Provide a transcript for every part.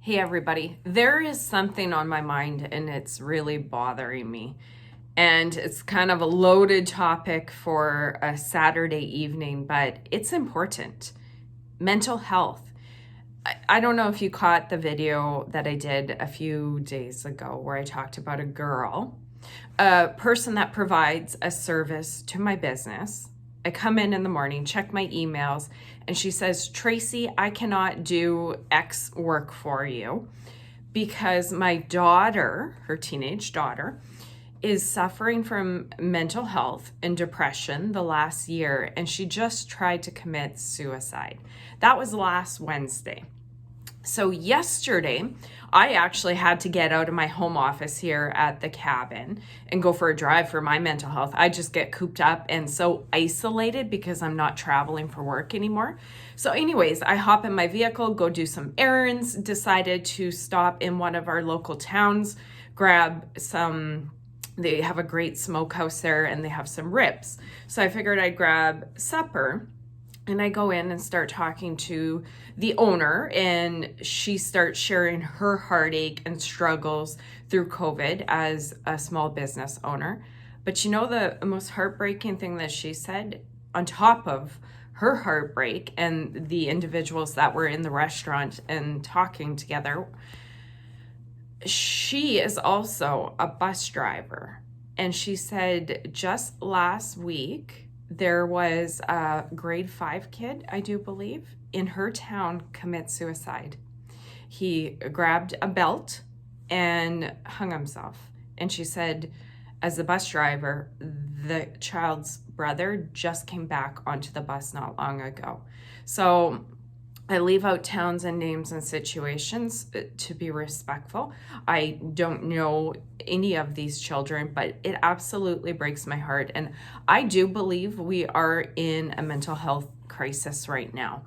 Hey everybody, there is something on my mind and it's really bothering me. And it's kind of a loaded topic for a Saturday evening, but it's important. Mental health. I don't know if you caught the video that I did a few days ago where I talked about a person that provides a service to my business. I come in the morning, check my emails, and she says, Tracy, I cannot do X work for you because my daughter, her teenage daughter, is suffering from mental health and depression the last year, and she just tried to commit suicide. That was last Wednesday. So yesterday, I actually had to get out of my home office here at the cabin and go for a drive for my mental health. I just get cooped up and so isolated because I'm not traveling for work anymore. So anyways, I hop in my vehicle, go do some errands, decided to stop in one of our local towns, grab they have a great smokehouse there and they have some ribs. So I figured I'd grab supper. And I go in and start talking to the owner, and she starts sharing her heartache and struggles through COVID as a small business owner. But you know, the most heartbreaking thing that she said, on top of her heartbreak and the individuals that were in the restaurant and talking together, she is also a bus driver. And she said just last week, there was a grade 5 kid, I do believe, in her town commit suicide. He grabbed a belt and hung himself. And she said, as a bus driver, the child's brother just came back onto the bus not long ago. So I leave out towns and names and situations to be respectful. I don't know any of these children, but it absolutely breaks my heart. And I do believe we are in a mental health crisis right now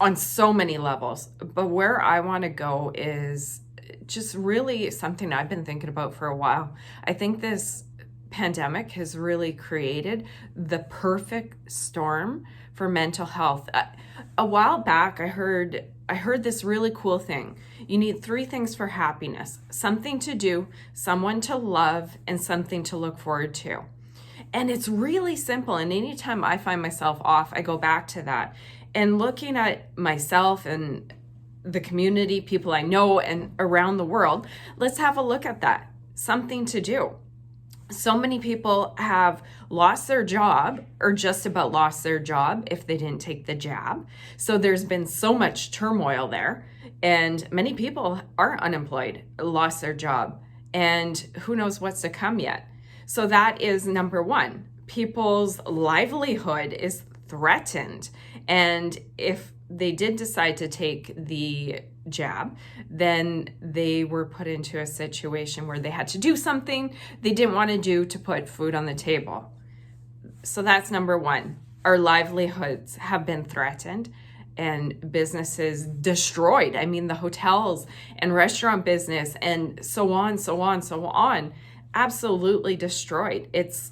on so many levels. But where I want to go is just really something I've been thinking about for a while. I think this pandemic has really created the perfect storm for mental health. A while back, I heard this really cool thing. You need 3 things for happiness: something to do, someone to love, and something to look forward to. And it's really simple. And anytime I find myself off, I go back to that. And looking at myself and the community, people I know, and around the world, let's have a look at that. Something to do. So many people have lost their job or just about lost their job if they didn't take the jab. So there's been so much turmoil there, and many people are unemployed, lost their job, and who knows what's to come yet. So that is number 1. People's livelihood is threatened. And if they did decide to take the jab, then they were put into a situation where they had to do something they didn't want to do to put food on the table. So that's number 1. Our livelihoods have been threatened and businesses destroyed. I mean, the hotels and restaurant business and so on, absolutely destroyed. It's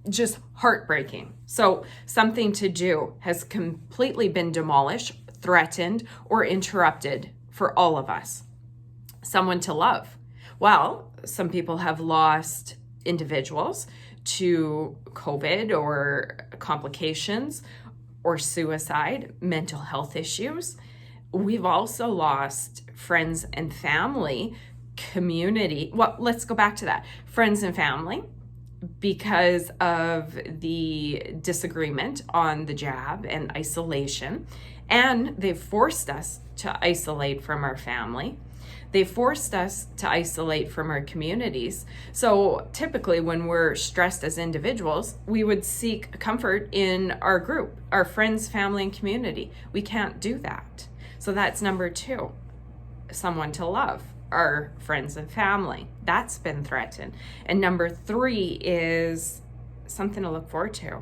just heartbreaking. So something to do has completely been demolished, threatened, or interrupted for all of us. Someone to love. Well, some people have lost individuals to COVID or complications or suicide, mental health issues. We've also lost friends and family, community. Well, let's go back to that. Friends and family, because of the disagreement on the jab and isolation. And they've forced us to isolate from our family. They forced us to isolate from our communities. So typically when we're stressed as individuals, we would seek comfort in our group, our friends, family, and community. We can't do that. So that's number 2, someone to love. Our friends and family, that's been threatened. And number 3 is something to look forward to.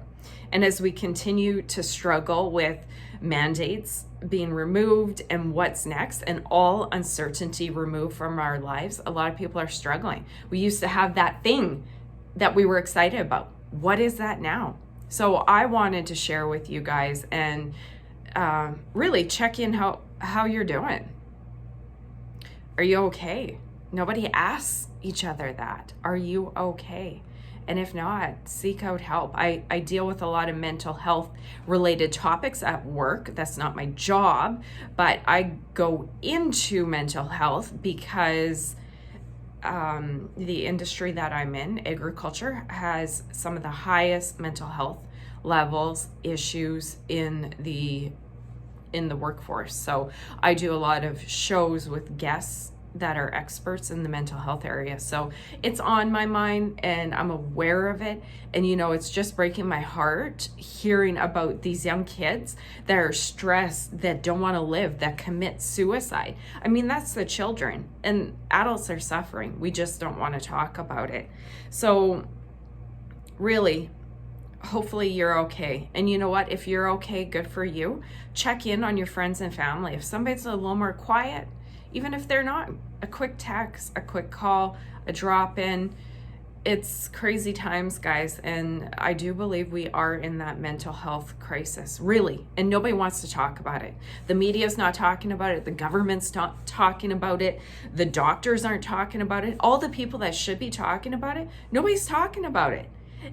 And as we continue to struggle with mandates being removed and what's next and all uncertainty removed from our lives, a lot of people are struggling. We used to have that thing that we were excited about. What is that now? So I wanted to share with you guys and really check in how you're doing. Are you okay? Nobody asks each other that. Are you okay? And if not, seek out help. I deal with a lot of mental health related topics at work. That's not my job, but I go into mental health because the industry that I'm in, agriculture, has some of the highest mental health levels issues in the workforce. So I do a lot of shows with guests that are experts in the mental health area. So it's on my mind and I'm aware of it. And it's just breaking my heart hearing about these young kids that are stressed, that don't want to live, that commit suicide. I mean, that's the children, and adults are suffering. We just don't want to talk about it. So really, hopefully you're okay. And you know what? If you're okay, good for you. Check in on your friends and family. If somebody's a little more quiet, even if they're not, a quick text, a quick call, a drop in. It's crazy times, guys. And I do believe we are in that mental health crisis, really. And nobody wants to talk about it. The media's not talking about it. The government's not talking about it. The doctors aren't talking about it. All the people that should be talking about it, nobody's talking about it.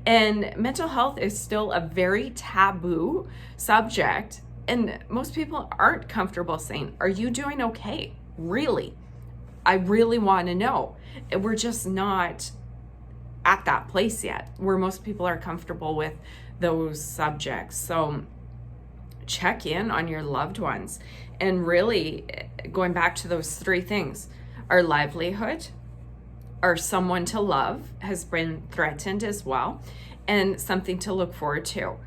And mental health is still a very taboo subject. And most people aren't comfortable saying, are you doing okay? Really? I really want to know. We're just not at that place yet where most people are comfortable with those subjects. So check in on your loved ones. And really, going back to those three things, our livelihood, or someone to love has been threatened as well, and something to look forward to.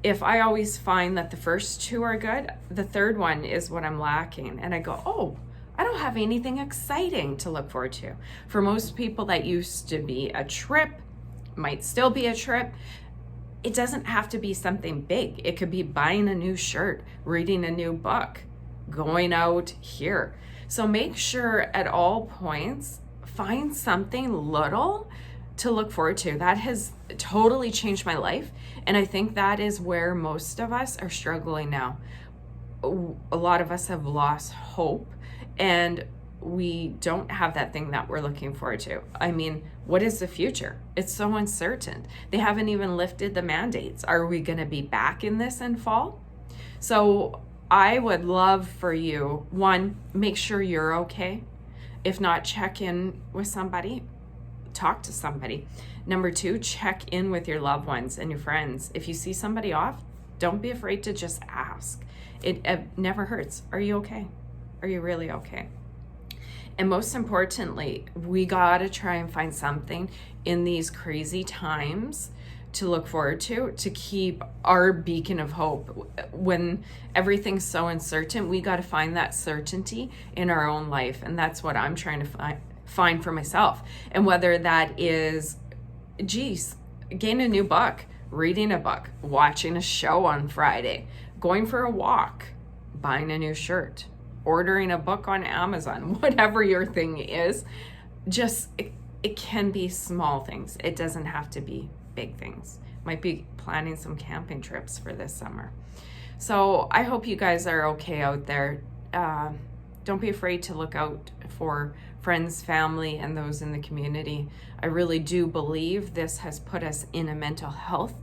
If I always find that the first two are good, the third one is what I'm lacking. And I go, oh, I don't have anything exciting to look forward to. For most people, that used to be a trip, might still be a trip. It doesn't have to be something big. It could be buying a new shirt, reading a new book, going out here. So make sure at all points, find something little to look forward to. That has totally changed my life. And I think that is where most of us are struggling now. A lot of us have lost hope, and we don't have that thing that we're looking forward to. I mean, what is the future? It's so uncertain. They haven't even lifted the mandates. Are we going to be back in this in fall? So I would love for you, one, make sure you're okay. If not, check in with somebody, talk to somebody. Number two, check in with your loved ones and your friends. If you see somebody off, don't be afraid to just ask. It never hurts. Are you okay? Are you really okay? And most importantly, we gotta try and find something in these crazy times to look forward to keep our beacon of hope. When everything's so uncertain, we gotta find that certainty in our own life. And that's what I'm trying to find for myself. And whether that is, gain a new book, reading a book, watching a show on Friday, going for a walk, buying a new shirt, ordering a book on Amazon, whatever your thing is, just it can be small things. It doesn't have to be big things. Might be planning some camping trips for this summer. So I hope you guys are okay out there. Don't be afraid to look out for friends, family, and those in the community. I really do believe this has put us in a mental health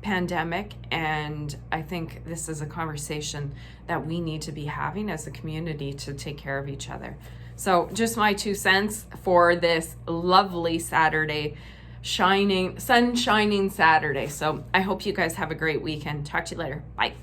pandemic, and I think this is a conversation that we need to be having as a community to take care of each other. So just my 2 cents for this lovely Saturday, sun shining Saturday. So I hope you guys have a great weekend. Talk to you later. Bye.